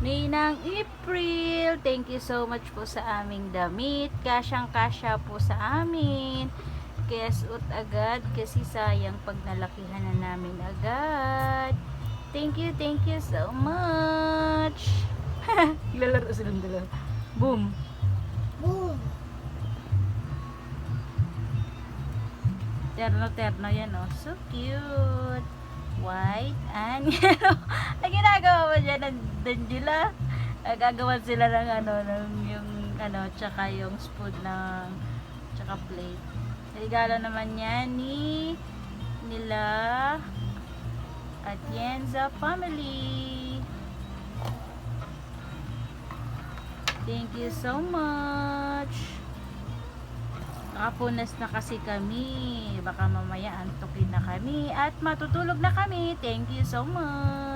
Ninang April, thank you so much po sa aming damit. Kasyang-kasya po sa amin. Kaya suot agad kasi sayang pag nalakihan na namin agad. Thank you so much. Lalaro silang dalawa. Boom. Boom. Terno-terno yan, oh. So cute. White and yellow. Ang ginagawa mo dyan, Danjula? Gagawa sila ng yung tsaka yung spoon ng, tsaka plate. Regalo naman yan nila Atienza family. Thank you so much. Nakapunas na kasi kami. Baka mamaya antukin na kami at matutulog na kami. Thank you so much.